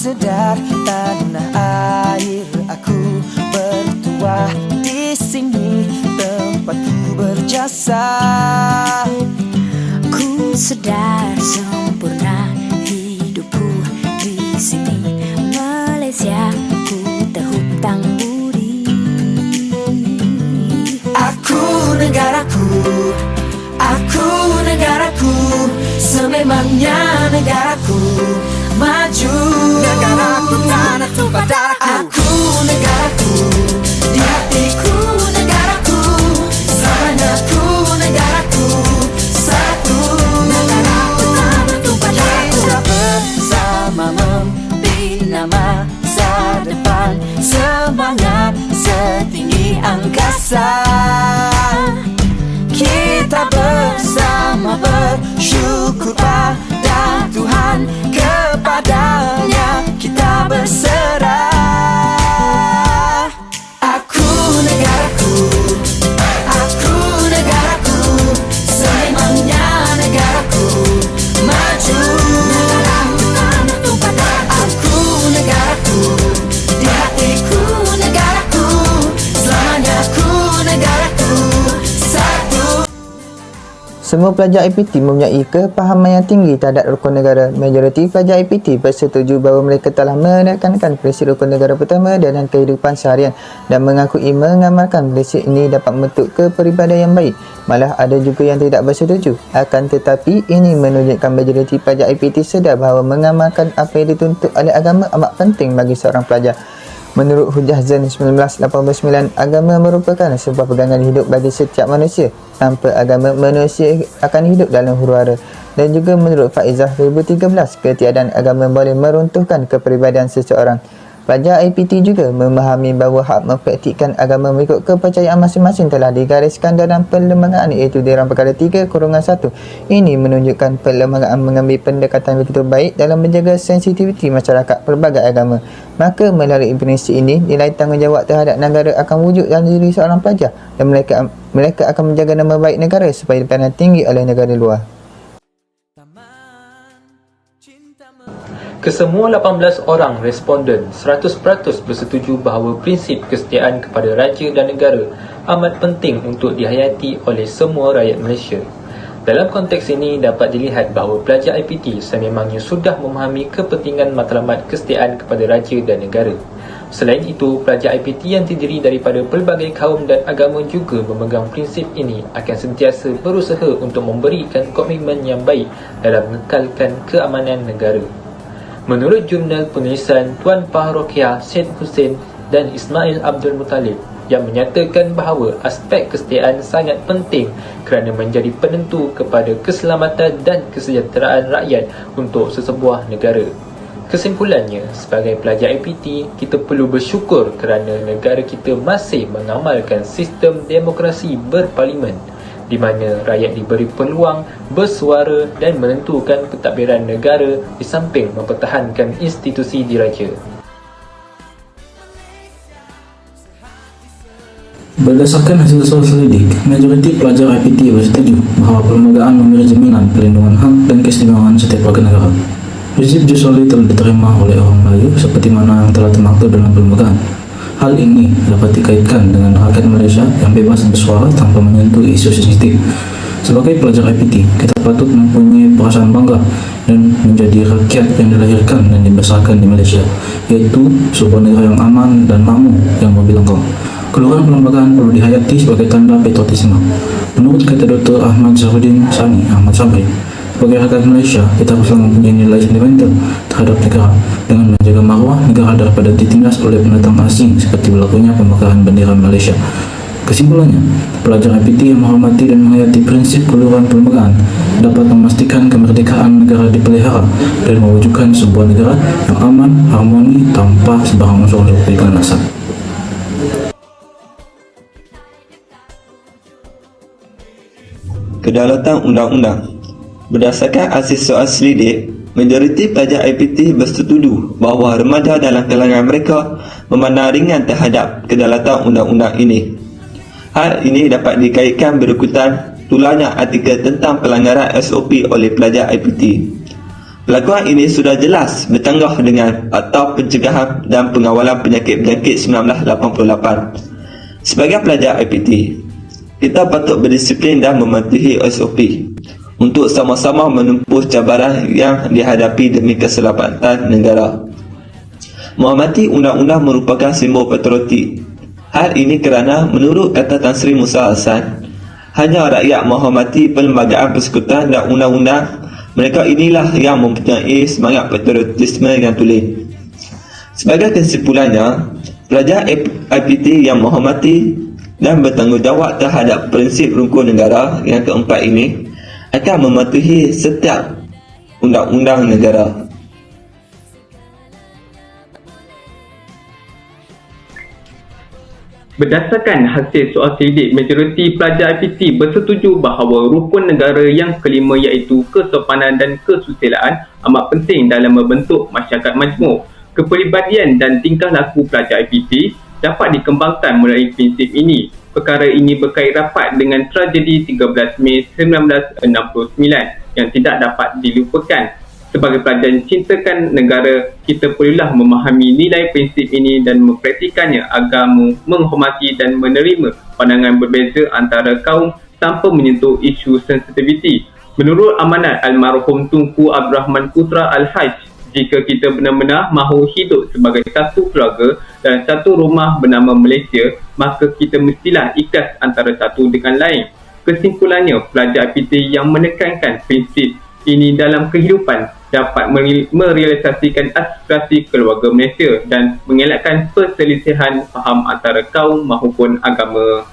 sedar tanah air aku bertuah di sini tempatku berjasa. Ku sedar sempurna hidupku di sini Malaysia, ku terhutang budi. Aku negaraku, aku negaraku, sememangnya negaraku maju. Negaraku tanah tumpah darahku. Aku negaraku, di hatiku negaraku, selamanya ku negaraku satu. Negaraku tanah tumpah darahku. Kita bersama membina masa depan, semangat setinggi angkasa. Kita bersama bersyukur pada Tuhan, kepadanya kita berserah. Aku negaraku, aku negaraku, sememangnya negaraku maju. Negaraku tanah tumpah darahku. Aku negaraku, di hatiku negaraku, selamanya ku negaraku satu. Semua pelajar IPT mempunyai kepahaman yang tinggi terhadap rukun negara. Majoriti pelajar IPT bersetuju bahawa mereka telah menekankan prinsip rukun negara pertama dalam kehidupan seharian dan mengakui mengamalkan prinsip ini dapat membentuk kepribadian yang baik. Malah ada juga yang tidak bersetuju. Akan tetapi ini menunjukkan majoriti pelajar IPT sedar bahawa mengamalkan apa yang dituntut oleh agama amat penting bagi seorang pelajar. Menurut Hujah Zan 1989, agama merupakan sebuah pegangan hidup bagi setiap manusia. Tanpa agama, manusia akan hidup dalam huru-hara. Dan juga menurut Faizah 2013, ketiadaan agama boleh meruntuhkan kepribadian seseorang. Pelajar IPT juga memahami bahawa hak mempraktikkan agama mengikut kepercayaan masing-masing telah digariskan dalam perlembagaan, iaitu dalam perkara 3-1. Ini menunjukkan perlembagaan mengambil pendekatan begitu baik dalam menjaga sensitiviti masyarakat pelbagai agama. Maka melalui prinsip ini, nilai tanggungjawab terhadap negara akan wujud dalam diri seorang pelajar dan mereka akan menjaga nama baik negara supaya dipandang tinggi oleh negara luar. Kesemua 18 orang responden 100% bersetuju bahawa prinsip kesetiaan kepada raja dan negara amat penting untuk dihayati oleh semua rakyat Malaysia. Dalam konteks ini dapat dilihat bahawa pelajar IPT sememangnya sudah memahami kepentingan matlamat kesetiaan kepada raja dan negara. Selain itu, pelajar IPT yang terdiri daripada pelbagai kaum dan agama juga memegang prinsip ini akan sentiasa berusaha untuk memberikan komitmen yang baik dalam mengekalkan keamanan negara. Menurut jurnal penulisan Tuan Parokia Syed Hussein dan Ismail Abdul Muttalib yang menyatakan bahawa aspek kesetiaan sangat penting kerana menjadi penentu kepada keselamatan dan kesejahteraan rakyat untuk sesebuah negara. Kesimpulannya, sebagai pelajar IPT, kita perlu bersyukur kerana negara kita masih mengamalkan sistem demokrasi berparlimen di mana rakyat diberi peluang bersuara dan menentukan pentadbiran negara di samping mempertahankan institusi diraja. Berdasarkan hasil selidik, majoriti pelajar IPT bersetuju bahawa perlembagaan memberi jaminan perlindungan hak dan keistimewaan setiap warga negara. Prinsip jus soli telah diterima oleh orang Melayu seperti mana yang telah termaktub dalam perlembagaan. Hal ini dapat dikaitkan dengan rakyat Malaysia yang bebas bersuara tanpa menyentuh isu sensitif. Sebagai pelajar IPT, kita patut mempunyai perasaan bangga dan menjadi rakyat yang dilahirkan dan dibesarkan di Malaysia, iaitu sebuah negara yang aman dan makmur yang berbilang. Keluaran perlembagaan perlu dihayati sebagai tanda patriotisme. Menurut kata Dr. Ahmad Zahruddin Sani Ahmad Sabri, sebagai rakyat Malaysia, kita harus mempunyai nilai sentimental terhadap negara dengan menjaga maruah negara daripada ditindas oleh pendatang asing seperti berlakunya pembakaran bendera Malaysia. Kesimpulannya, pelajar IPT yang menghormati dan menghayati prinsip keluaran perlembagaan dapat memastikan kemerdekaan negara dipelihara dan mewujudkan sebuah negara yang aman, harmoni tanpa sebarang unsur keganasan. Kedaulatan undang-undang. Berdasarkan hasil soal selidik, majoriti pelajar IPT bersetuju bahawa remaja dalam kalangan mereka memandang ringan terhadap kedaulatan undang-undang ini. Hal ini dapat dikaitkan berikutan tularnya artikel tentang pelanggaran SOP oleh pelajar IPT. Pelakuan ini sudah jelas bertanggah dengan Akta Pencegahan dan Pengawalan Penyakit-Penyakit 1988. Sebagai pelajar IPT, kita patut berdisiplin dan mematuhi SOP untuk sama-sama menempuh cabaran yang dihadapi demi keselamatan negara. Menghormati undang-undang merupakan simbol patriotik. Hal ini kerana menurut kata Tan Sri Musa Hassan, hanya rakyat menghormati perlembagaan persekutuan dan undang-undang, mereka inilah yang mempunyai semangat patriotisme yang tulen. Sebagai kesimpulannya, pelajar IPT yang menghormati dan bertanggungjawab terhadap prinsip rukun negara yang keempat ini akan mematuhi setiap undang-undang negara. Berdasarkan hasil soal selidik, majoriti pelajar IPT bersetuju bahawa rukun negara yang kelima iaitu kesopanan dan kesusilaan amat penting dalam membentuk masyarakat majmuk. Kepribadian dan tingkah laku pelajar IPT dapat dikembangkan melalui prinsip ini. Perkara ini berkait rapat dengan tragedi 13 Mei 1969 yang tidak dapat dilupakan. Sebagai pelajar yang cintakan negara, kita perlulah memahami nilai prinsip ini dan mempraktikannya agar menghormati dan menerima pandangan berbeza antara kaum tanpa menyentuh isu sensitiviti. Menurut amanat almarhum Tunku Abdul Rahman Putra Al-Haj, jika kita benar-benar mahu hidup sebagai satu keluarga dan satu rumah bernama Malaysia, maka kita mestilah ikhlas antara satu dengan lain. Kesimpulannya, pelajar IPT yang menekankan prinsip ini dalam kehidupan dapat merealisasikan aspirasi keluarga Malaysia dan mengelakkan perselisihan faham antara kaum maupun agama.